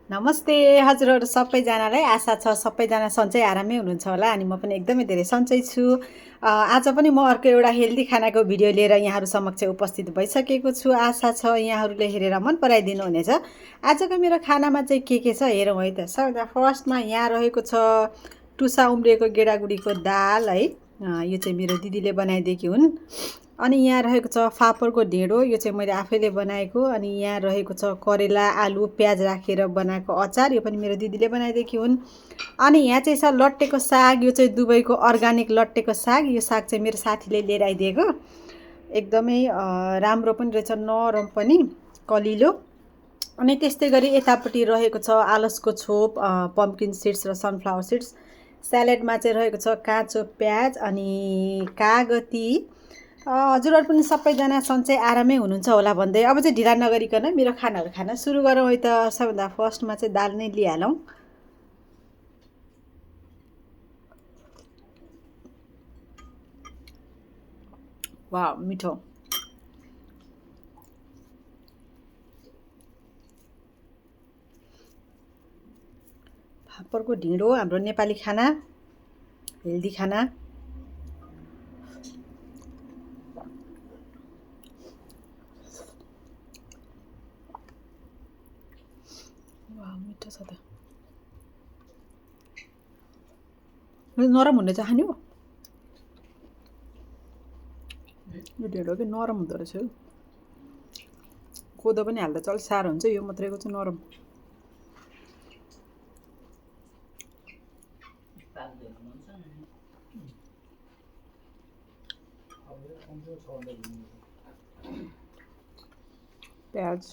नमस्ते हजुरहरू सबैजनालाई, आशा छ सबैजना सन्चै आरामै हुनुहुन्छ होला अनि म पनि एकदमै धेरै सन्चै छु। आज पनि म अर्को एउटा हेल्दी खानाको भिडियो लिएर यहाँहरू समक्ष उपस्थित भइसकेको छु। आशा छ यहाँहरूले हेरेर मन पराइदिनु हुनेछ। आजको मेरो खानामा चाहिँ के छ हेरौँ है त। सबैभन्दा फर्स्टमा यहाँ रहेको छ टुसा उम्रिएको गेडागुडीको दाल है, यो चाहिँ मेरो दिदीले बनाइदिएकी हुन्। अनि यहाँ रहेको छ फापरको ढेँडो, यो चाहिँ मैले आफैले बनाएको। अनि यहाँ रहेको छ करेला आलु प्याज राखेर बनाएको अचार, यो पनि मेरो दिदीले बनाइदिएकी हुन्। अनि यहाँ चाहिँ छ लट्टेको साग, यो चाहिँ दुबईको अर्ग्यानिक लट्टेको साग। यो साग चाहिँ मेरो साथीले लिएर आइदिएको, एकदमै राम्रो पनि रहेछ, नरम पनि कलिलो। अनि त्यस्तै गरी यतापट्टि रहेको छ आलसको छोप, पम्पकिन सिड्स र सनफ्लावर सिड्स। स्यालेडमा चाहिँ रहेको छ काँचो प्याज अनि कागती। हजुरहरू पनि सबैजना सन्चै आरामै हुनुहुन्छ होला भन्दै अब चाहिँ ढिला नगरिकन मेरो खानाहरू खान सुरु गरौँ है त। सबभन्दा फर्स्टमा चाहिँ दाल नै लिइहालौँ। वाह मिठो। फापरको ढिँडो हाम्रो नेपाली खाना, हेल्दी खाना। मिठो छ त, नरम हुने चाहन्यो यो ढेँडो कि नरम हुँदो रहेछ। कोदो पनि हाल्दा चाहिँ अलिक साह्रो हुन्छ, यो मात्रैको चाहिँ नरम। प्याज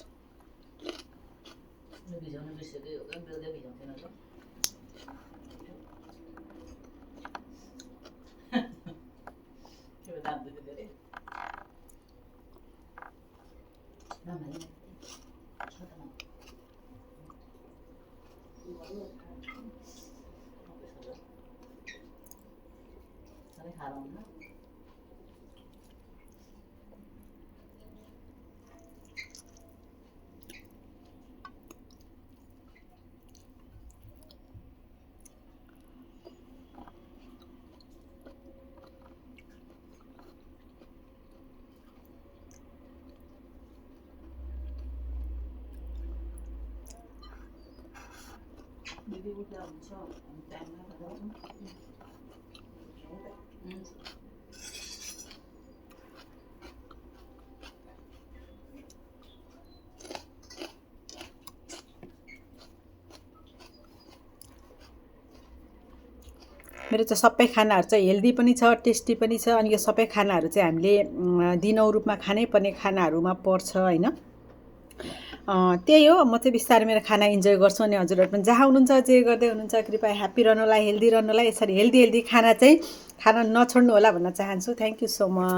मेरो चाहिँ सबै खानाहरू चाहिँ हेल्दी पनि छ, टेस्टी पनि छ। अनि यो सबै खानाहरू चाहिँ हामीले दिनौ रूपमा खानै पर्ने खानाहरूमा पर्छ होइन। त्यही हो, म चाहिँ बिस्तारै मेरो खाना इन्जोय गर्छु। अनि हजुरहरू पनि जहाँ हुनुहुन्छ जे गर्दै हुनुहुन्छ कृपया ह्याप्पी रहनुलाई, हेल्दी रहनुलाई, यसरी हेल्दी खाना चाहिँ खान नछोड्नु होला भन्न चाहन्छु। Thank you so much.